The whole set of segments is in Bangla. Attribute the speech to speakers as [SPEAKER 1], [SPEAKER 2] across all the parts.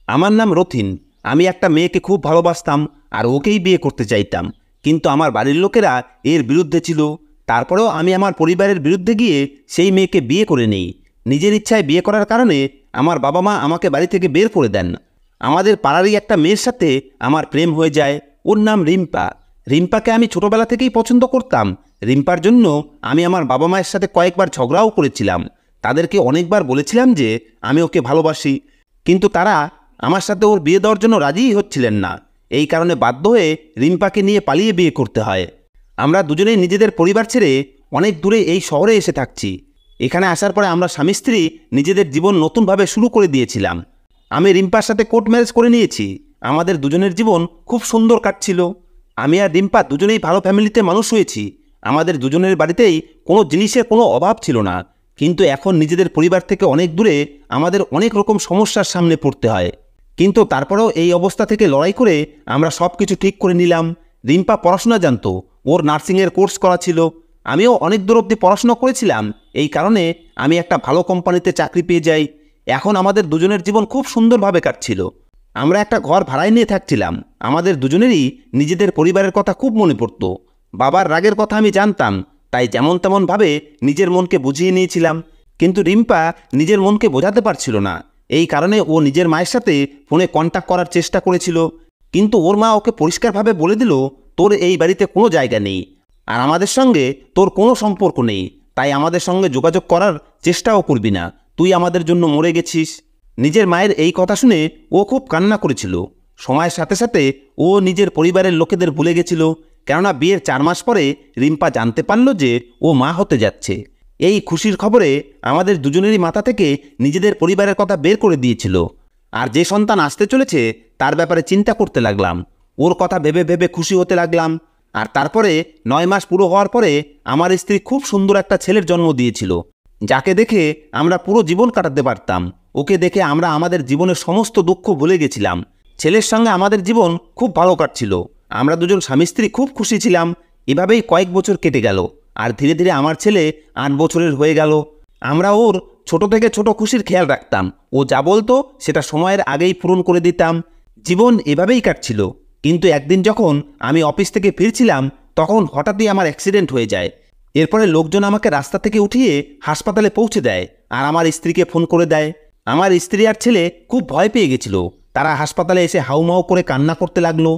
[SPEAKER 1] আমার নাম রথিন। আমি একটা মেয়েকে খুব ভালোবাসতাম আর ওকেই বিয়ে করতে চাইতাম, কিন্তু আমার বাড়ির লোকেরা এর বিরুদ্ধে ছিল। তারপরেও আমি আমার পরিবারের বিরুদ্ধে গিয়ে সেই মেয়েকে বিয়ে করে নিই। নিজের ইচ্ছায় বিয়ে করার কারণে আমার বাবা মা আমাকে বাড়ি থেকে বের করে দেন। আমাদের পাড়ারই একটা মেয়ের সাথে আমার প্রেম হয়ে যায়। ওর নাম রিম্পা। রিম্পাকে আমি ছোটোবেলা থেকেই পছন্দ করতাম। রিম্পার জন্য আমি আমার বাবা মায়ের সাথে কয়েকবার ঝগড়াও করেছিলাম। তাদেরকে অনেকবার বলেছিলাম যে আমি ওকে ভালোবাসি, কিন্তু তারা আমার সাথে ওর বিয়ে দেওয়ার জন্য রাজিই হচ্ছিলেন না। এই কারণে বাধ্য হয়ে রিম্পাকে নিয়ে পালিয়ে বিয়ে করতে হয়। আমরা দুজনেই নিজেদের পরিবার ছেড়ে অনেক দূরে এই শহরে এসে থাকছি। এখানে আসার পরে আমরা স্বামী স্ত্রী নিজেদের জীবন নতুনভাবে শুরু করে দিয়েছিলাম। আমি রিম্পার সাথে কোর্ট ম্যারেজ করে নিয়েছি। আমাদের দুজনের জীবন খুব সুন্দর কাটছিল। আমি আর রিম্পা দুজনেই ভালো ফ্যামিলিতে মানুষ হয়েছি। আমাদের দুজনের বাড়িতেই কোনো জিনিসের কোনো অভাব ছিল না। কিন্তু এখন নিজেদের পরিবার থেকে অনেক দূরে আমাদের অনেক রকম সমস্যার সামনে পড়তে হয়। কিন্তু তারপরেও এই অবস্থা থেকে লড়াই করে আমরা সব কিছু ঠিক করে নিলাম। রিম্পা পড়াশোনা জানতো, ওর নার্সিংয়ের কোর্স করা ছিল। আমিও অনেক দূর অবধি পড়াশোনা করেছিলাম। এই কারণে আমি একটা ভালো কোম্পানিতে চাকরি পেয়ে যাই। এখন আমাদের দুজনের জীবন খুব সুন্দরভাবে কাটছিল। আমরা একটা ঘর ভাড়ায় নিয়ে থাকছিলাম। আমাদের দুজনেরই নিজেদের পরিবারের কথা খুব মনে পড়ত। বাবার রাগের কথা আমি জানতাম, তাই যেমন তেমনভাবে নিজের মনকে বুঝিয়ে নিয়েছিলাম। কিন্তু রিম্পা নিজের মনকে বোঝাতে পারছিল না। এই কারণে ও নিজের মায়ের সাথে ফোনে কন্ট্যাক্ট করার চেষ্টা করেছিল, কিন্তু ওর মা ওকে পরিষ্কারভাবে বলে দিল, তোর এই বাড়িতে কোনো জায়গা নেই আর আমাদের সঙ্গে তোর কোনো সম্পর্ক নেই, তাই আমাদের সঙ্গে যোগাযোগ করার চেষ্টাও করবি না। তুই আমাদের জন্য মরে গেছিস। নিজের মায়ের এই কথা শুনে ও খুব কান্না করেছিল। সময়ের সাথে সাথে ও নিজের পরিবারের লোকেদের ভুলে গেছিল, কেননা বিয়ের 4 মাস পরে রিম্পা জানতে পারল যে ও মা হতে যাচ্ছে। এই খুশির খবরে আমাদের দুজনেরই মাথা থেকে নিজেদের পরিবারের কথা বের করে দিয়েছিল। আর যে সন্তান আসতে চলেছে তার ব্যাপারে চিন্তা করতে লাগলাম। ওর কথা ভেবে ভেবে খুশি হতে লাগলাম। আর তারপরে 9 মাস পুরো হওয়ার পরে আমার স্ত্রী খুব সুন্দর একটা ছেলের জন্ম দিয়েছিল, যাকে দেখে আমরা পুরো জীবন কাটাতে পারতাম। ওকে দেখে আমরা আমাদের জীবনের সমস্ত দুঃখ ভুলে গেছিলাম। ছেলের সঙ্গে আমাদের জীবন খুব ভালো কাটছিল। আমরা দুজন স্বামী স্ত্রী খুব খুশি ছিলাম। এভাবেই কয়েক বছর কেটে গেল, আর ধীরে ধীরে আমার ছেলে 8 বছরের হয়ে গেল। আমরা ওর ছোট থেকে ছোট খুশির খেয়াল রাখতাম। ও যা বলতো সেটা সময়ের আগেই পূরণ করে দিতাম। জীবন এভাবেই কাটছিল। কিন্তু একদিন যখন আমি অফিস থেকে ফিরছিলাম, তখন হঠাৎই আমার অ্যাক্সিডেন্ট হয়ে যায়। এরপরে লোকজন আমাকে রাস্তা থেকে উঠিয়ে হাসপাতালে পৌঁছে দেয় আর আমার স্ত্রীকে ফোন করে দেয়। আমার স্ত্রী আর ছেলে খুব ভয় পেয়ে গেছিল। তারা হাসপাতালে এসে হাউমাউ করে কান্না করতে লাগলো।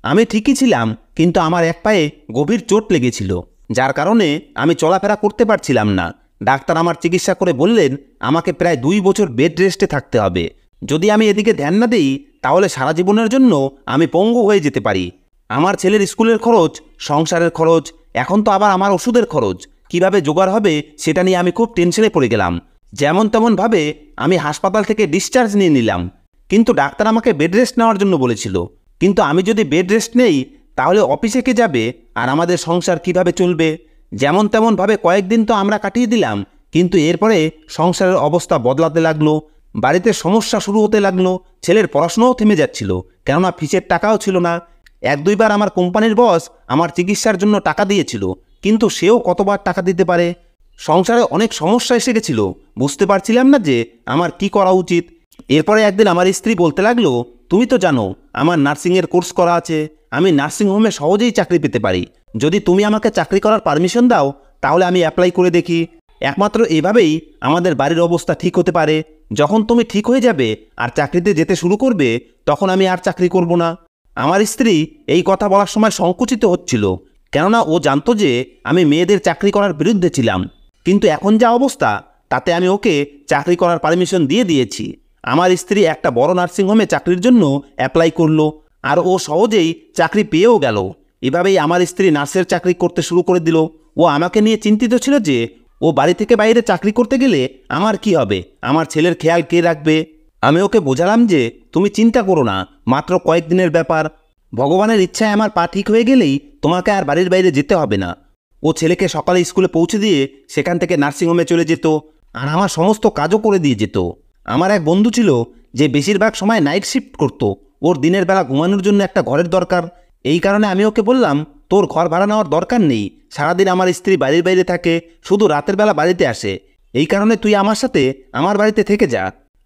[SPEAKER 1] আমি ঠিকই ছিলাম, কিন্তু আমার এক পায়ে গভীর চোট লেগেছিল, যার কারণে আমি চলাফেরা করতে পারছিলাম না। ডাক্তার আমার চিকিৎসা করে বললেন আমাকে প্রায় 2 বছর বেড রেস্টে থাকতে হবে। যদি আমি এদিকে ধ্যান না দিই তাহলে সারা জীবনের জন্য আমি পঙ্গু হয়ে যেতে পারি। আমার ছেলের স্কুলের খরচ, সংসারের খরচ, এখন তো আবার আমার ওষুধের খরচ কিভাবে জোগাড় হবে সেটা নিয়ে আমি খুব টেনশনে পড়ে গেলাম। যেমন তেমনভাবে আমি হাসপাতাল থেকে ডিসচার্জ নিয়ে নিলাম। কিন্তু ডাক্তার আমাকে বেড রেস্ট নেওয়ার জন্য বলেছিল। কিন্তু আমি যদি বেড রেস্ট নেই তাহলে অফিসে কে যাবে আর আমাদের সংসার কিভাবে চলবে? যেমন তেমনভাবে কয়েকদিন তো আমরা কাটিয়ে দিলাম, কিন্তু এরপরে সংসারের অবস্থা বদলাতে লাগলো। বাড়িতে সমস্যা শুরু হতে লাগলো। ছেলের পড়াশোনাও থেমে যাচ্ছিল, কেননা ফিসের টাকাও ছিল না। 1-2বার আমার কোম্পানির বস আমার চিকিৎসার জন্য টাকা দিয়েছিল, কিন্তু সেও কতবার টাকা দিতে পারে? সংসারে অনেক সমস্যা এসে গেছিল। বুঝতে পারছিলাম না যে আমার কি করা উচিত। এরপরে একদিন আমার স্ত্রী বলতে লাগলো, তুমি তো জানো আমার নার্সিংয়ের কোর্স করা আছে, আমি নার্সিংহোমে সহজেই চাকরি পেতে পারি। যদি তুমি আমাকে চাকরি করার পারমিশন দাও তাহলে আমি অ্যাপ্লাই করে দেখি। একমাত্র এভাবেই আমাদের বাড়ির অবস্থা ঠিক হতে পারে। যখন তুমি ঠিক হয়ে যাবে আর চাকরিতে যেতে শুরু করবে, তখন আমি আর চাকরি করব না। আমার স্ত্রী এই কথা বলার সময় সংকুচিত হচ্ছিল, কেননা ও জানতো যে আমি মেয়েদের চাকরি করার বিরুদ্ধে ছিলাম। কিন্তু এখন যা অবস্থা তাতে আমি ওকে চাকরি করার পারমিশন দিয়ে দিয়েছি। আমার স্ত্রী একটা বড় নার্সিংহোমে চাকরির জন্য অ্যাপ্লাই করলো, আর ও সহজেই চাকরি পেয়েও গেল। এভাবেই আমার স্ত্রী নার্সের চাকরি করতে শুরু করে দিল। ও আমাকে নিয়ে চিন্তিত ছিল যে ও বাড়ি থেকে বাইরে চাকরি করতে গেলে আমার কি হবে, আমার ছেলের খেয়াল কে রাখবে। আমি ওকে বোঝালাম যে তুমি চিন্তা করো না, মাত্র কয়েকদিনের ব্যাপার। ভগবানের ইচ্ছায় আমার পা ঠিক হয়ে গেলেই তোমাকে আর বাড়ির বাইরে যেতে হবে না। ও ছেলেকে সকালে স্কুলে পৌঁছে দিয়ে সেখান থেকে নার্সিংহোমে চলে যেত আর আমার সমস্ত কাজও করে দিয়ে যেত। আমার এক বন্ধু ছিল যে বেশিরভাগ সময় নাইট শিফট করত। ওর দিনের বেলা ঘুমানোর জন্য একটা ঘরের দরকার। এই কারণে আমি ওকে বললাম, তোর ঘর ভাড়া নেওয়ার দরকার নেই। সারাদিন আমার স্ত্রী বাড়ির বাইরে থাকে, শুধু রাতের বেলা বাড়িতে আসে। এই কারণে তুই আমার সাথে আমার বাড়িতে থেকে যা।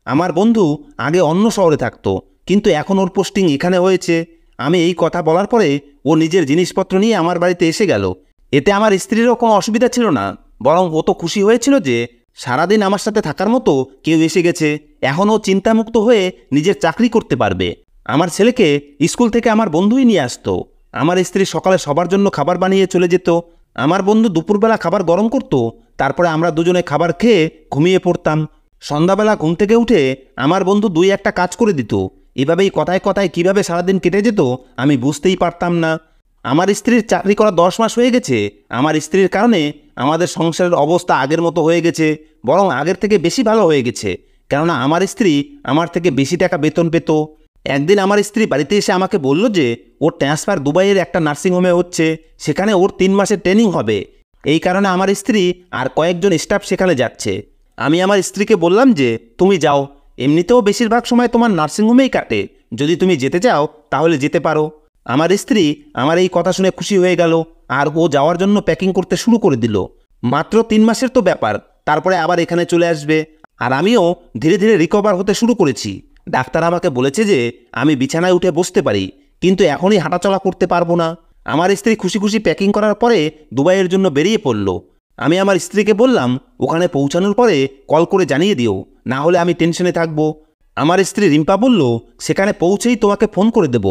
[SPEAKER 1] আমার বন্ধু আগে অন্য শহরে থাকতো, কিন্তু এখন ওর পোস্টিং এখানে হয়েছে। আমি এই কথা বলার পরে ও নিজের জিনিসপত্র নিয়ে আমার বাড়িতে এসে গেল। এতে আমার স্ত্রীরও কোনো অসুবিধা ছিল না, বরং ও তো খুশি হয়েছিল যে সারাদিন আমার সাথে থাকার মতো কেউ এসে গেছে। এখন ও চিন্তামুক্ত হয়ে নিজের চাকরি করতে পারবে। আমার ছেলেকে স্কুল থেকে আমার বন্ধুই নিয়ে আসতো। আমার স্ত্রী সকালে সবার জন্য খাবার বানিয়ে চলে যেত। আমার বন্ধু দুপুরবেলা খাবার গরম করতো, তারপরে আমরা দুজনে খাবার খেয়ে ঘুমিয়ে পড়তাম। সন্ধ্যাবেলা ঘুম থেকে উঠে আমার বন্ধু 2-1টা কাজ করে দিত। এভাবেই কথায় কথায় কীভাবে সারাদিন কেটে যেত আমি বুঝতেই পারতাম না। আমার স্ত্রীর চাকরি করা 10 মাস হয়ে গেছে। আমার স্ত্রীর কারণে আমাদের সংসারের অবস্থা আগের মতো হয়ে গেছে, বরং আগের থেকে বেশি ভালো হয়ে গেছে। কেননা আমার স্ত্রী আমার থেকে বেশি টাকা বেতন পেত। একদিন আমার স্ত্রী বাড়িতে এসে আমাকে বলল যে ওর ট্রান্সফার দুবাইয়ের একটা নার্সিংহোমে হচ্ছে, সেখানে ওর 3 মাসের ট্রেনিং হবে। এই কারণে আমার স্ত্রী আর কয়েকজন স্টাফ সেখানে যাচ্ছে। আমি আমার স্ত্রীকে বললাম যে তুমি যাও, এমনিতেও বেশিরভাগ সময় তোমার নার্সিংহোমেই কাটে, যদি তুমি যেতে চাও তাহলে যেতে পারো। আমার স্ত্রী আমার এই কথা শুনে খুশি হয়ে গেল, আর ও যাওয়ার জন্য প্যাকিং করতে শুরু করে দিল। মাত্র 3 মাসের তো ব্যাপার, তারপরে আবার এখানে চলে আসবে। আর আমিও ধীরে ধীরে রিকভার হতে শুরু করেছি। ডাক্তার আমাকে বলেছে যে আমি বিছানায় উঠে বসতে পারি, কিন্তু এখনই হাঁটাচলা করতে পারবো না। আমার স্ত্রী খুশি খুশি প্যাকিং করার পরে দুবাইয়ের জন্য বেরিয়ে পড়ল। আমি আমার স্ত্রীকে বললাম ওখানে পৌঁছানোর পরে কল করে জানিয়ে দিও, না হলে আমি টেনশনে থাকবো। আমার স্ত্রী রিম্পা বলল সেখানে পৌঁছেই তোমাকে ফোন করে দেব।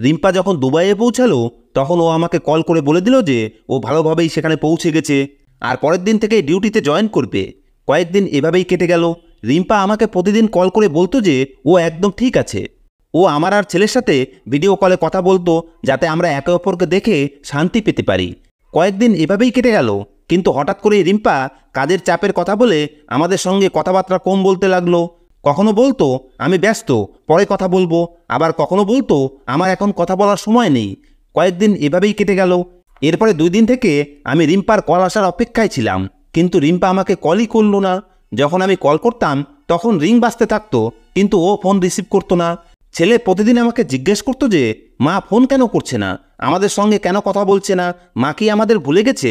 [SPEAKER 1] রিম্পা যখন দুবাইয়ে পৌঁছালো তখন ও আমাকে কল করে বলে দিল যে ও ভালোভাবেই সেখানে পৌঁছে গেছে, আর পরের দিন থেকে ডিউটিতে জয়েন করবে। কয়েকদিন এভাবেই কেটে গেল। রিম্পা আমাকে প্রতিদিন কল করে বলতো যে ও একদম ঠিক আছে। ও আমার আর ছেলের সাথে ভিডিও কলে কথা বলতো, যাতে আমরা একে অপরকে দেখে শান্তি পেতে পারি। কয়েকদিন এভাবেই কেটে গেল, কিন্তু হঠাৎ করেই রিম্পা কাজের চাপের কথা বলে আমাদের সঙ্গে কথাবার্তা কম বলতে লাগলো। কখনো বলতো আমি ব্যস্ত, পরে কথা বলবো, আবার কখনো বলতো আমার এখন কথা বলার সময় নেই। কয়েকদিন এভাবেই কেটে গেল। এরপরে 2 দিন থেকে আমি রিম্পার কল আসার অপেক্ষায় ছিলাম, কিন্তু রিম্পা আমাকে কলই করলো না। যখন আমি কল করতাম তখন রিং বাজতে থাকতো, কিন্তু ও ফোন রিসিভ করতো না। ছেলে প্রতিদিন আমাকে জিজ্ঞেস করতো যে মা ফোন কেন করছে না, আমাদের সঙ্গে কেন কথা বলছে না, মা কি আমাদের ভুলে গেছে।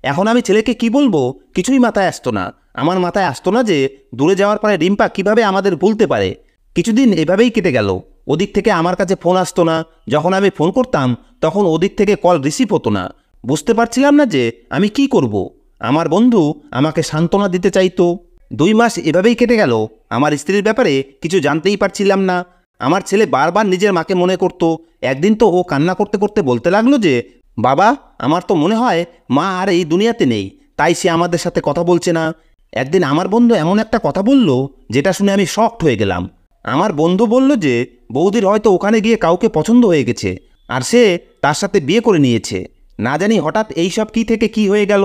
[SPEAKER 1] এখন আমি ছেলেকে কি বলবো কিছুই মাথায় আসতো না। আমার মাথায় আসতো না যে দূরে যাওয়ার পরে রিম্পা কিভাবে আমাদের ভুলতে পারে। কিছুদিন এভাবেই কেটে গেল। ওদিক থেকে আমার কাছে ফোন আসতো না। যখন আমি ফোন করতাম তখন ওদিক থেকে কল রিসিভ হতো না। বুঝতে পারছিলাম না যে আমি কি করব। আমার বন্ধু আমাকে সান্ত্বনা দিতে চাইতো। 2 মাস এভাবেই কেটে গেল। আমার স্ত্রীর ব্যাপারে কিছু জানতেই পারছিলাম না। আমার ছেলে বারবার নিজের মাকে মনে করত। একদিন তো ও কান্না করতে করতে বলতে লাগলো যে বাবা, আমার তো মনে হয় মা আর এই দুনিয়াতে নেই, তাই সে আমাদের সাথে কথা বলছে না। একদিন আমার বন্ধু এমন একটা কথা বলল যেটা শুনে আমি শকড হয়ে গেলাম। আমার বন্ধু বলল যে বৌদির হয়তো ওখানে গিয়ে কাউকে পছন্দ হয়ে গেছে, আর সে তার সাথে বিয়ে করে নিয়েছে। না জানি হঠাৎ এইসব কী থেকে কি হয়ে গেল।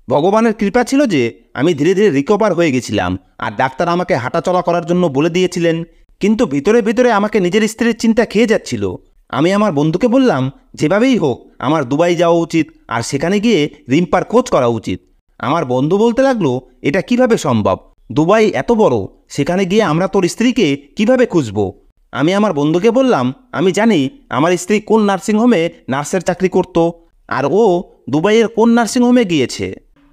[SPEAKER 1] ভগবানের কৃপা ছিল যে আমি ধীরে ধীরে রিকভার হয়ে গেছিলাম, আর ডাক্তার আমাকে হাঁটাচলা করার জন্য বলে দিয়েছিলেন। কিন্তু ভিতরে ভিতরে আমাকে নিজের স্ত্রীর চিন্তা খেয়ে যাচ্ছিল। আমি আমার বন্ধুকে বললাম যেভাবেই হোক আমার দুবাই যাওয়া উচিত, আর সেখানে গিয়ে রিম্পার খোঁজ করা উচিত। আমার বন্ধু বলতে লাগলো এটা কিভাবে সম্ভব, দুবাই এত বড়, সেখানে গিয়ে আমরা তোর স্ত্রীকে কিভাবে খুঁজবো। আমি আমার বন্ধুকে বললাম আমি জানি আমার স্ত্রী কোন নার্সিংহোমে নার্সের চাকরি করত, আর ও দুবাইয়ের কোন নার্সিংহোমে গিয়েছে।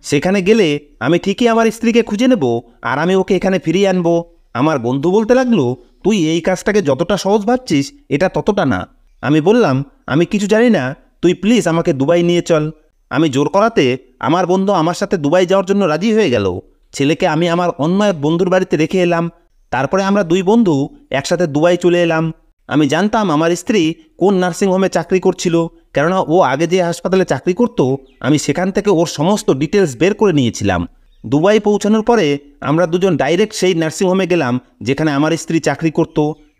[SPEAKER 1] সেখানে গেলে আমি ঠিকই আমার স্ত্রীকে খুঁজে নেব, আর আমি ওকে এখানে ফিরিয়ে আনবো। আমার বন্ধু বলতে লাগলো তুই এই কাজটাকে যতটা সহজ ভাবছিস এটা ততটা না। আমি বললাম আমি কিছু জানি না, তুই প্লিজ আমাকে দুবাই নিয়ে চল। আমি জোর করাতে আমার বন্ধু আমার সাথে দুবাই যাওয়ার জন্য রাজি হয়ে গেল। ছেলেকে আমি আমার অন্য এক বন্ধুর বাড়িতে রেখে এলাম। তারপরে আমরা 2 বন্ধু একসাথে দুবাই চলে এলাম। আমি জানতাম আমার স্ত্রী কোন নার্সিংহোমে চাকরি করছিল, কেননা ও আগে যে হাসপাতালে চাকরি করত আমি সেখান থেকে ওর সমস্ত ডিটেলস বের করে নিয়েছিলাম। দুবাই পৌঁছানোর পরে আমরা দুজন ডাইরেক্ট সেই নার্সিংহোমে গেলাম যেখানে আমার স্ত্রী চাকরি করত।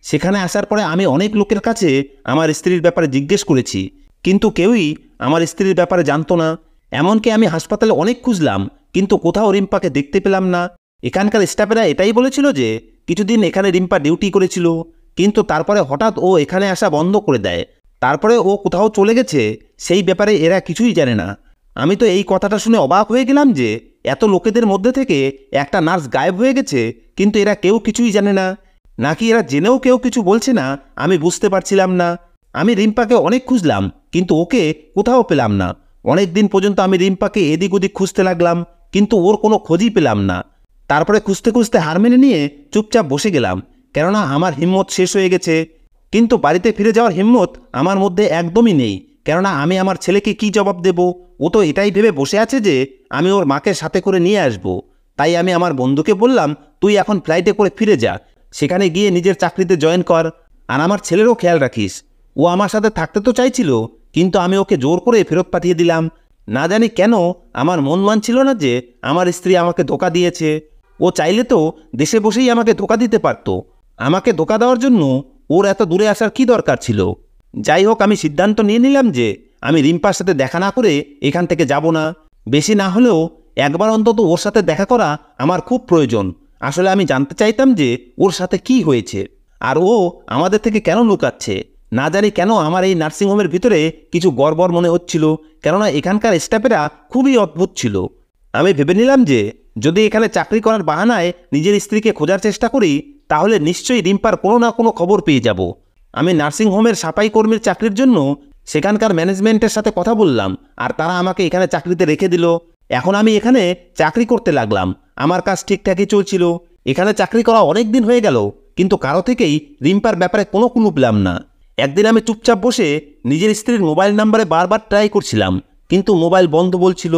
[SPEAKER 1] সেখানে আসার পরে আমি অনেক লোকের কাছে আমার স্ত্রীর ব্যাপারে জিজ্ঞেস করেছি, কিন্তু কেউই আমার স্ত্রীর ব্যাপারে জানতো না। এমনকি আমি হাসপাতালে অনেক খুঁজলাম, কিন্তু কোথাও রিম্পাকে দেখতে পেলাম না। এখানকার স্টাফেরা এটাই বলেছিল যে কিছুদিন এখানে রিম্পা ডিউটি করেছিল, কিন্তু তারপরে হঠাৎ ও এখানে আসা বন্ধ করে দেয়। তারপরে ও কোথাও চলে গেছে, সেই ব্যাপারে এরা কিছুই জানে না। আমি তো এই কথাটা শুনে অবাক হয়ে গেলাম যে এত লোকেদের মধ্যে থেকে একটা নার্স গায়েব হয়ে গেছে, কিন্তু এরা কেউ কিছুই জানে না, নাকি এরা জেনেও কেউ কিছু বলছে না, আমি বুঝতে পারছিলাম না। আমি রিম্পাকে অনেক খুঁজলাম, কিন্তু ওকে কোথাও পেলাম না। অনেক দিন পর্যন্ত আমি রিম্পাকে এদিক ওদিক খুঁজতে লাগলাম, কিন্তু ওর কোনো খোঁজই পেলাম না। তারপরে খুঁজতে খুঁজতে হার মেনে নিয়ে চুপচাপ বসে গেলাম, কেননা আমার হিম্মত শেষ হয়ে গেছে। কিন্তু বাড়িতে ফিরে যাওয়ার হিম্মত আমার মধ্যে একদমই নেই, কেননা আমি আমার ছেলেকে কি জবাব দেব। ও তো এটাই ভেবে বসে আছে যে আমি ওর মাকে সাথে করে নিয়ে আসব। তাই আমি আমার বন্ধুকে বললাম, তুই এখন ফ্লাইটে করে ফিরে যা, সেখানে গিয়ে নিজের চাকরিতে জয়েন কর, আর আমার ছেলেরও খেয়াল রাখিস। ও আমার সাথে থাকতে তো চাইছিল, কিন্তু আমি ওকে জোর করে ফেরত পাঠিয়ে দিলাম। না জানি কেন আমার মন মানছিল না যে আমার স্ত্রী আমাকে ধোঁকা দিয়েছে। ও চাইলে তো দেশে বসেই আমাকে ধোঁকা দিতে পারত। আমাকে ধোঁকা দেওয়ার জন্য ওর এত দূরে আসার কি দরকার ছিল? যাই হোক, আমি সিদ্ধান্ত নিয়ে নিলাম যে আমি রিম্পার সাথে দেখা না করে এখান থেকে যাব না। বেশি না হলেও একবার অন্তত ওর সাথে দেখা করা আমার খুব প্রয়োজন। আসলে আমি জানতে চাইতাম যে ওর সাথে কি হয়েছে, আর ও আমাদের থেকে কেন লুকাচ্ছে। না জানি কেন আমার এই নার্সিংহোমের ভিতরে কিছু গড়বড় মনে হচ্ছিল, কেননা এখানকার স্টাফেরা খুবই অদ্ভুত ছিল। আমি ভেবে নিলাম যে যদি এখানে চাকরি করার বাহানায় নিজের স্ত্রীকে খোঁজার চেষ্টা করি, তাহলে নিশ্চয়ই রিম্পার কোনো না কোনো খবর পেয়ে যাব। আমি নার্সিংহোমের সাফাই কর্মীর চাকরির জন্য সেখানকার ম্যানেজমেন্টের সাথে কথা বললাম, আর তারা আমাকে এখানে চাকরিতে রেখে দিল। এখন আমি এখানে চাকরি করতে লাগলাম। আমার কাজ ঠিকঠাকই চলছিল। এখানে চাকরি করা অনেক দিন হয়ে গেল, কিন্তু কারো থেকেই রিম্পার ব্যাপারে কোনো ক্লু পেলাম না। একদিন আমি চুপচাপ বসে নিজের স্ত্রীর মোবাইল নাম্বারে বারবার ট্রাই করছিলাম, কিন্তু মোবাইল বন্ধ বলছিল।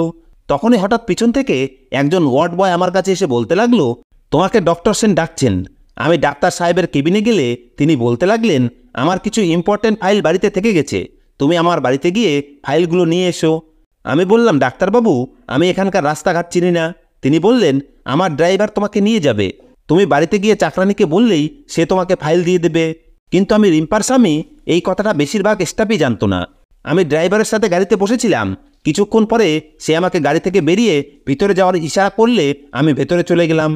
[SPEAKER 1] তখনই হঠাৎ পিছন থেকে একজন ওয়ার্ড বয় আমার কাছে এসে বলতে লাগলো, তোমাকে ডক্টর সেন ডাকছেন। আমি ডাক্তার সাহেবের কেবিনে গেলে তিনি বলতে লাগলেন, আমার কিছু ইম্পর্ট্যান্ট ফাইল বাড়িতে থেকে গেছে, তুমি আমার বাড়িতে গিয়ে ফাইলগুলো নিয়ে এসো। আমি বললাম, ডাক্তারবাবু, আমি এখানকার রাস্তাঘাট চিনি না। তিনি বললেন, আমার ড্রাইভার তোমাকে নিয়ে যাবে, তুমি বাড়িতে গিয়ে চাকরানিকে বললেই সে তোমাকে ফাইল দিয়ে দেবে। কিন্তু আমি রিম্পার স্বামী এই কথাটা বেশিরভাগ স্টাফই জানতো না। আমি ড্রাইভারের সাথে গাড়িতে বসেছিলাম। কিছুক্ষণ পরে সে আমাকে গাড়ি থেকে বেরিয়ে ভিতরে যাওয়ার ইশারা করলে আমি ভেতরে চলে গেলাম।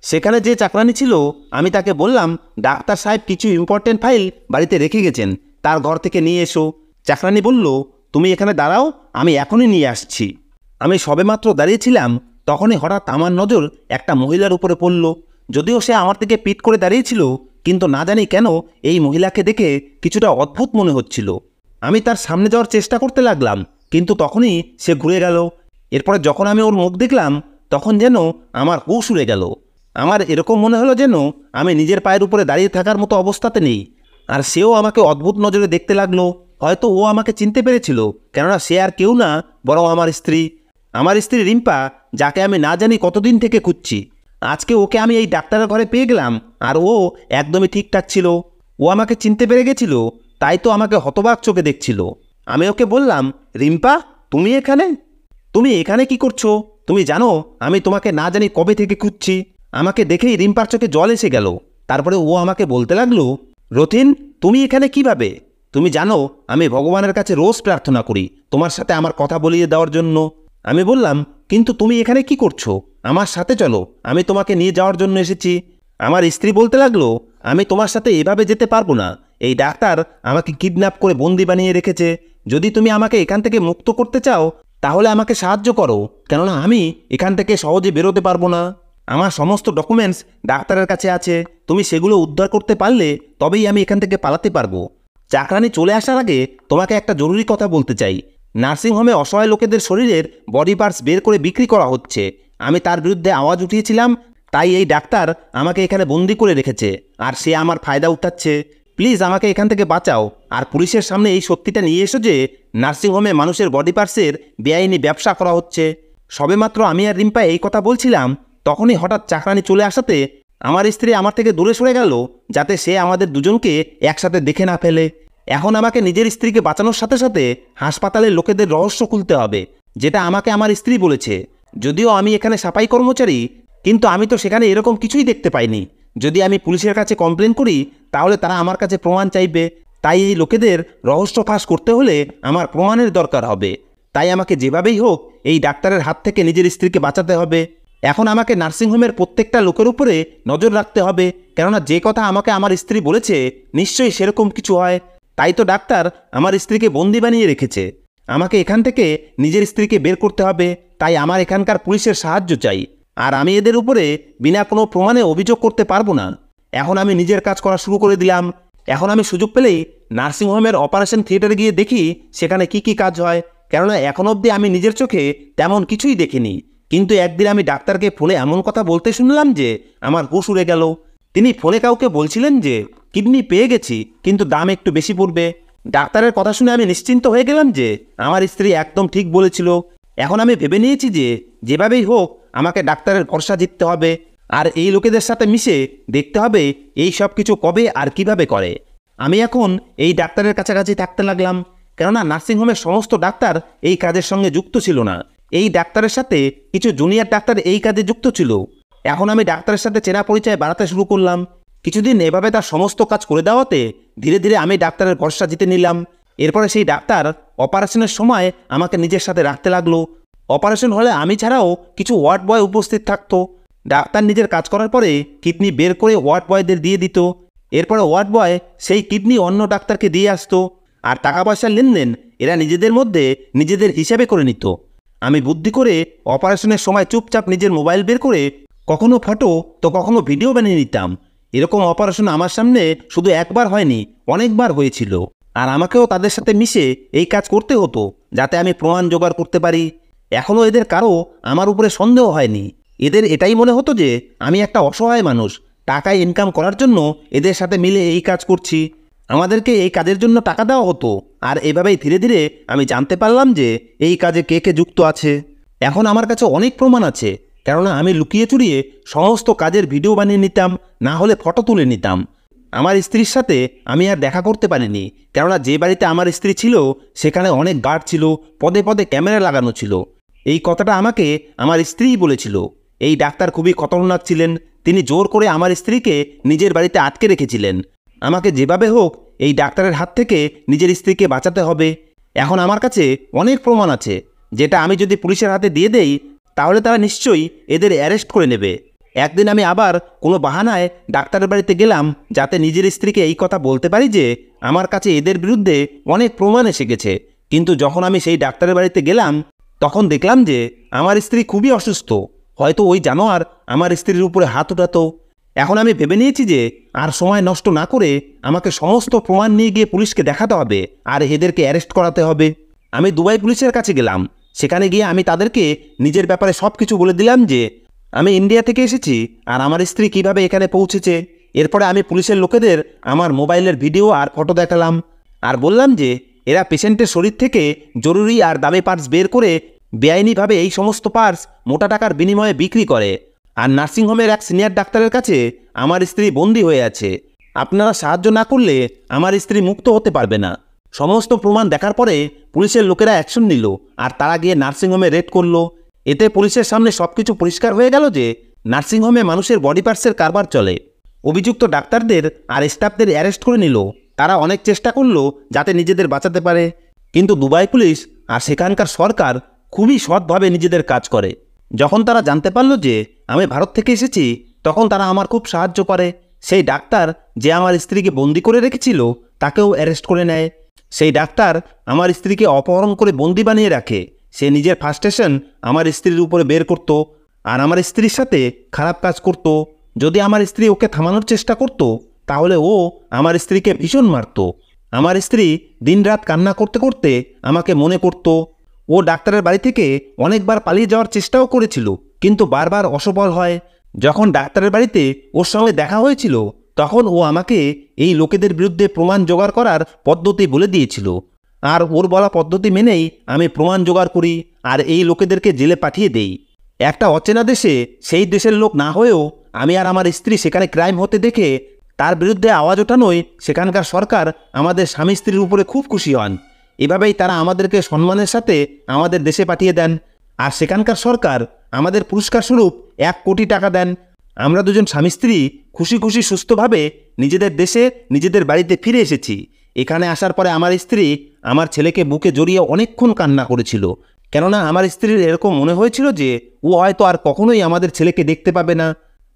[SPEAKER 1] সেখানে যে চাকরানি ছিল, আমি তাকে বললাম, ডাক্তার সাহেব কিছু ইম্পর্টেন্ট ফাইল বাড়িতে রেখে গেছেন, তার ঘর থেকে নিয়ে এসো। চাকরানি বলল, তুমি এখানে দাঁড়াও, আমি এখনই নিয়ে আসছি। আমি সবেমাত্র দাঁড়িয়েছিলাম, তখনই হঠাৎ আমার নজর একটা মহিলার উপরে পড়ল। যদিও সে আমার থেকে পিট করে দাঁড়িয়েছিল, কিন্তু না জানি কেন এই মহিলাকে দেখে কিছুটা অদ্ভুত মনে হচ্ছিল। আমি তার সামনে যাওয়ার চেষ্টা করতে লাগলাম, কিন্তু তখনই সে ঘুরে গেল। এরপরে যখন আমি ওর মুখ দেখলাম, তখন যেন আমার হুঁশ উড়ে গেল। আমার এরকম মনে হলো যেন আমি নিজের পায়ের উপরে দাঁড়িয়ে থাকার মতো অবস্থাতে নেই। আর সেও আমাকে অদ্ভুত নজরে দেখতে লাগলো। হয়তো ও আমাকে চিনতে পেরেছিল, কেননা সে আর কেউ না, বরং আমার স্ত্রী। আমার স্ত্রী রিম্পা, যাকে আমি না জানি কতদিন থেকে খুঁজছি। আজকে ওকে আমি এই ডাক্তারের ঘরে পেয়ে গেলাম, আর ও একদমই ঠিকঠাক ছিল। ও আমাকে চিনতে পেরে গেছিল, তাই তো আমাকে হতবাক চোখে দেখছিল। আমি ওকে বললাম, রিম্পা, তুমি এখানে? তুমি এখানে কি করছো? তুমি জানো আমি তোমাকে না জানি কবে থেকে খুঁজছি। আমাকে দেখেই রিম্পার চোখে জল এসে গেল। তারপরে ও আমাকে বলতে লাগলো, রথিন, তুমি এখানে কিভাবে? তুমি জানো আমি ভগবানের কাছে রোজ প্রার্থনা করি তোমার সাথে আমার কথা বলিয়ে দেওয়ার জন্য। আমি বললাম, কিন্তু তুমি এখানে কি করছো? আমার সাথে চলো, আমি তোমাকে নিয়ে যাওয়ার জন্য এসেছি। আমার স্ত্রী বলতে লাগলো, আমি তোমার সাথে এভাবে যেতে পারবো না। এই ডাক্তার আমাকে কিডন্যাপ করে বন্দি বানিয়ে রেখেছে। যদি তুমি আমাকে এখান থেকে মুক্ত করতে চাও, তাহলে আমাকে সাহায্য করো, কেননা আমি এখান থেকে সহজে বেরোতে পারবো না। আমার সমস্ত ডকুমেন্টস ডাক্তারের কাছে আছে। তুমি সেগুলো উদ্ধার করতে পারলে তবেই আমি এখান থেকে পালাতে পারবো। চাকরানি চলে আসার আগে তোমাকে একটা জরুরি কথা বলতে চাই। নার্সিংহোমে অসহায় লোকেদের শরীরের বডি পার্টস বের করে বিক্রি করা হচ্ছে। আমি তার বিরুদ্ধে আওয়াজ উঠিয়েছিলাম, তাই এই ডাক্তার আমাকে এখানে বন্দি করে রেখেছে, আর সে আমার ফায়দা উঠাচ্ছে। প্লিজ আমাকে এখান থেকে বাঁচাও, আর পুলিশের সামনে এই সত্যিটা নিয়ে এসো যে নার্সিংহোমে মানুষের বডি পার্টসের বেআইনি ব্যবসা করা হচ্ছে। সবেমাত্র আমি আর রিম্পা এই কথা বলছিলাম, তখনই হঠাৎ চাকরানি চলে আসাতে আমার স্ত্রী আমার থেকে দূরে সরে গেল, যাতে সে আমাদের দুজনকে একসাথে দেখে না ফেলে। এখন আমাকে নিজের স্ত্রীকে বাঁচানোর সাথে সাথে হাসপাতালের লোকেদের রহস্য খুলতে হবে, যেটা আমাকে আমার স্ত্রী বলেছে। যদিও আমি এখানে সাফাই কর্মচারী, কিন্তু আমি তো সেখানে এরকম কিছুই দেখতে পাইনি। যদি আমি পুলিশের কাছে কমপ্লেন করি, তাহলে তারা আমার কাছে প্রমাণ চাইবে। তাই এই লোকেদের রহস্য ফাঁস করতে হলে আমার প্রমাণের দরকার হবে। তাই আমাকে যেভাবেই হোক এই ডাক্তারের হাত থেকে নিজের স্ত্রীকে বাঁচাতে হবে। এখন আমাকে নার্সিংহোমের প্রত্যেকটা লোকের উপরে নজর রাখতে হবে, কেননা যে কথা আমাকে আমার স্ত্রী বলেছে নিশ্চয়ই সেরকম কিছু হয়। তাই তো ডাক্তার আমার স্ত্রীকে বন্দি বানিয়ে রেখেছে। আমাকে এখান থেকে নিজের স্ত্রীকে বের করতে হবে। তাই আমার এখানকার পুলিশের সাহায্য চাই, আর আমি এদের উপরে বিনা কোনো প্রমাণে অভিযোগ করতে পারবো না। এখন আমি নিজের কাজ করা শুরু করে দিলাম। এখন আমি সুযোগ পেলেই নার্সিংহোমের অপারেশন থিয়েটারে গিয়ে দেখি সেখানে কি কি কাজ হয়, কেননা এখন অবধি আমি নিজের চোখে তেমন কিছুই দেখিনি। কিন্তু একদিন আমি ডাক্তারকে ফোনে এমন কথা বলতে শুনলাম যে আমার হুঁশ উড়ে গেল। তিনি ফোনে কাউকে বলছিলেন যে কিডনি পেয়ে গেছি, কিন্তু দাম একটু বেশি পড়বে। ডাক্তারের কথা শুনে আমি নিশ্চিন্ত হয়ে গেলাম যে আমার স্ত্রী একদম ঠিক বলেছিল। এখন আমি ভেবে নিয়েছি যে যেভাবেই হোক আমাকে ডাক্তারের ভরসা জিততে হবে, আর এই লোকেদের সাথে মিশে দেখতে হবে এই সব কিছু কবে আর কিভাবে করে। আমি এখন এই ডাক্তারের কাছাকাছি থাকতে লাগলাম, কেননা নার্সিংহোমের সমস্ত ডাক্তার এই কাজের সঙ্গে যুক্ত ছিল না। এই ডাক্তারের সাথে কিছু জুনিয়র ডাক্তার এই কাজে যুক্ত ছিল। এখন আমি ডাক্তারের সাথে চেনা পরিচয় বাড়াতে শুরু করলাম। কিছুদিন এভাবে তার সমস্ত কাজ করে দেওয়াতে ধীরে ধীরে আমি ডাক্তারের ভরসা জিতে নিলাম। এরপরে সেই ডাক্তার অপারেশনের সময় আমাকে নিজের সাথে রাখতে লাগলো। অপারেশন হলে আমি ছাড়াও কিছু ওয়ার্ড বয় উপস্থিত থাকতো। ডাক্তার নিজের কাজ করার পরে কিডনি বের করে ওয়ার্ড বয়দের দিয়ে দিত। এরপরে ওয়ার্ড বয় সেই কিডনি অন্য ডাক্তারকে দিয়ে আসতো, আর টাকা পয়সার লেনদেন এরা নিজেদের মধ্যে নিজেদের হিসাবে করে নিত। আমি বুদ্ধি করে অপারেশনের সময় চুপচাপ নিজের মোবাইল বের করে কখনো ফটো তো কখনো ভিডিও বানিয়ে নিতাম। এরকম অপারেশন আমার সামনে শুধু একবার হয়নি, অনেকবার হয়েছিল। আর আমাকেও তাদের সাথে মিশে এই কাজ করতে হতো যাতে আমি প্রমাণ জোগাড় করতে পারি। এখনও এদের কারো আমার উপরে সন্দেহ হয়নি। এদের এটাই মনে হতো যে আমি একটা অসহায় মানুষ, টাকায় ইনকাম করার জন্য এদের সাথে মিলে এই কাজ করছি। আমাদেরকে এই কাজের জন্য টাকা দেওয়া হতো, আর এভাবেই ধীরে ধীরে আমি জানতে পারলাম যে এই কাজে কে কে যুক্ত আছে। এখন আমার কাছে অনেক প্রমাণ আছে, কেননা আমি লুকিয়ে চুরিয়ে সমস্ত কাজের ভিডিও বানিয়ে নিতাম, না হলে ফটো তুলে নিতাম। আমার স্ত্রীর সাথে আমি আর দেখা করতে পারিনি, কেননা যে বাড়িতে আমার স্ত্রী ছিল সেখানে অনেক গার্ড ছিল, পদে পদে ক্যামেরা লাগানো ছিল। এই কথাটা আমাকে আমার স্ত্রীই বলেছিল। এই ডাক্তার খুবই খতরনাক ছিলেন। তিনি জোর করে আমার স্ত্রীকে নিজের বাড়িতে আটকে রেখেছিলেন। আমাকে যেভাবে হোক এই ডাক্তারের হাত থেকে নিজের স্ত্রীকে বাঁচাতে হবে। এখন আমার কাছে অনেক প্রমাণ আছে, যেটা আমি যদি পুলিশের হাতে দিয়ে দেই তাহলে তারা নিশ্চয়ই এদের অ্যারেস্ট করে নেবে। একদিন আমি আবার কোনো বাহানায় ডাক্তারের বাড়িতে গেলাম, যাতে নিজের স্ত্রীকে এই কথা বলতে পারি যে আমার কাছে এদের বিরুদ্ধে অনেক প্রমাণ এসে গেছে। কিন্তু যখন আমি সেই ডাক্তারের বাড়িতে গেলাম তখন দেখলাম যে আমার স্ত্রী খুবই অসুস্থ। হয়তো ওই জানোয়ার আমার স্ত্রীর উপরে হাত উঠাতো। এখন আমি ভেবে নিয়েছি যে আর সময় নষ্ট না করে আমাকে সমস্ত প্রমাণ নিয়ে গিয়ে পুলিশকে দেখাতে হবে, আর এদেরকে অ্যারেস্ট করাতে হবে। আমি দুবাই পুলিশের কাছে গেলাম। সেখানে গিয়ে আমি তাদেরকে নিজের ব্যাপারে সব কিছু বলে দিলাম যে আমি ইন্ডিয়া থেকে এসেছি আর আমার স্ত্রী কিভাবে এখানে পৌঁছেছে। এরপরে আমি পুলিশের লোকেদের আমার মোবাইলের ভিডিও আর ফটো দেখালাম, আর বললাম যে এরা পেশেন্টের শরীর থেকে জরুরি আর দামি পার্টস বের করে বেআইনিভাবে এই সমস্ত পার্টস মোটা টাকার বিনিময়ে বিক্রি করে। আর নার্সিংহোমের এক সিনিয়র ডাক্তারের কাছে আমার স্ত্রী বন্দী হয়ে আছে। আপনারা সাহায্য না করলে আমার স্ত্রী মুক্ত হতে পারবে না। সমস্ত প্রমাণ দেখার পরে পুলিশের লোকেরা অ্যাকশন নিল, আর তারা গিয়ে নার্সিংহোমে রেড করলো। এতে পুলিশের সামনে সব কিছু পরিষ্কার হয়ে গেল যে নার্সিংহোমে মানুষের বডি পার্টসের কারবার চলে। অভিযুক্ত ডাক্তারদের আর স্টাফদের অ্যারেস্ট করে নিল। তারা অনেক চেষ্টা করলো যাতে নিজেদের বাঁচাতে পারে, কিন্তু দুবাই পুলিশ আর সেখানকার সরকার খুবই সৎভাবে নিজেদের কাজ করে। যখন তারা জানতে পারলো যে আমি ভারত থেকে এসেছি তখন তারা আমার খুব সাহায্য করে। সেই ডাক্তার যে আমার স্ত্রীকে বন্দি করে রেখেছিল তাকেও অ্যারেস্ট করে নেয়। সেই ডাক্তার আমার স্ত্রীকে অপহরণ করে বন্দি বানিয়ে রাখে। সে নিজের ফার্স্টেশন আমার স্ত্রীর উপরে বের করত, আর আমার স্ত্রীর সাথে খারাপ কাজ করত। যদি আমার স্ত্রী ওকে থামানোর চেষ্টা করত তাহলে ও আমার স্ত্রীকে ভীষণ মারত। আমার স্ত্রী দিনরাত কান্না করতে করতে আমাকে মনে করত। ও ডাক্তারের বাড়ি থেকে অনেকবার পালিয়ে যাওয়ার চেষ্টাও করেছিল, কিন্তু বারবার অসফল হয়। যখন ডাক্তারের বাড়িতে ওর সঙ্গে দেখা হয়েছিল তখন ও আমাকে এই লোকেদের বিরুদ্ধে প্রমাণ জোগাড় করার পদ্ধতি বলে দিয়েছিল, আর ওর বলা পদ্ধতি মেনেই আমি প্রমাণ জোগাড় করি আর এই লোকেদেরকে জেলে পাঠিয়ে দেই। একটা অচেনা দেশে সেই দেশের লোক না হয়েও আমি আর আমার স্ত্রী সেখানে ক্রাইম হতে দেখে তার বিরুদ্ধে আওয়াজ ওঠানোয় সেখানকার সরকার আমাদের স্বামী স্ত্রীর উপরে খুব খুশি হন। এভাবেই তারা আমাদেরকে সম্মানের সাথে আমাদের দেশে পাঠিয়ে দেন, আর সেখানকার সরকার আমাদের পুরস্কার স্বরূপ 1 কোটি টাকা দেন। আমরা দুজন স্বামী স্ত্রী খুশি খুশি সুস্থভাবে নিজেদের দেশে নিজেদের বাড়িতে ফিরে এসেছি। এখানে আসার পরে আমার স্ত্রী আমার ছেলেকে বুকে জড়িয়ে অনেকক্ষণ কান্না করেছিল, কেননা আমার স্ত্রীর এরকম মনে হয়েছিল যে ও হয়তো আর কখনোই আমাদের ছেলেকে দেখতে পাবে না।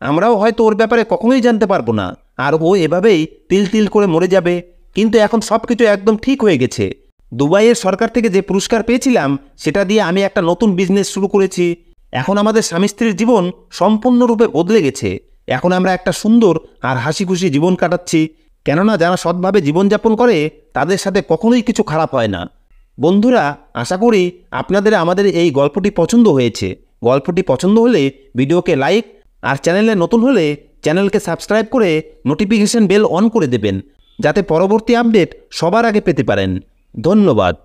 [SPEAKER 1] আমরাও হয়তো ওর ব্যাপারে কখনোই জানতে পারবো না, আর ও এভাবেই তিল তিল করে মরে যাবে। কিন্তু এখন সব কিছু একদম ঠিক হয়ে গেছে। দুবাইয়ের সরকার থেকে যে পুরস্কার পেয়েছিলাম সেটা দিয়ে আমি একটা নতুন বিজনেস শুরু করেছি। এখন আমাদের স্বামী স্ত্রীর জীবন সম্পূর্ণরূপে বদলে গেছে। এখন আমরা একটা সুন্দর আর হাসি খুশি জীবন কাটাচ্ছি, কেননা যারা সৎভাবে জীবনযাপন করে তাদের সাথে কখনোই কিছু খারাপ হয় না। বন্ধুরা, আশা করি আপনাদের আমাদের এই গল্পটি পছন্দ হয়েছে। গল্পটি পছন্দ হলে ভিডিওকে লাইক, আর চ্যানেলে নতুন হলে চ্যানেলকে সাবস্ক্রাইব করে নোটিফিকেশন বেল অন করে দেবেন, যাতে পরবর্তী আপডেট সবার আগে পেতে পারেন। ধন্যবাদ।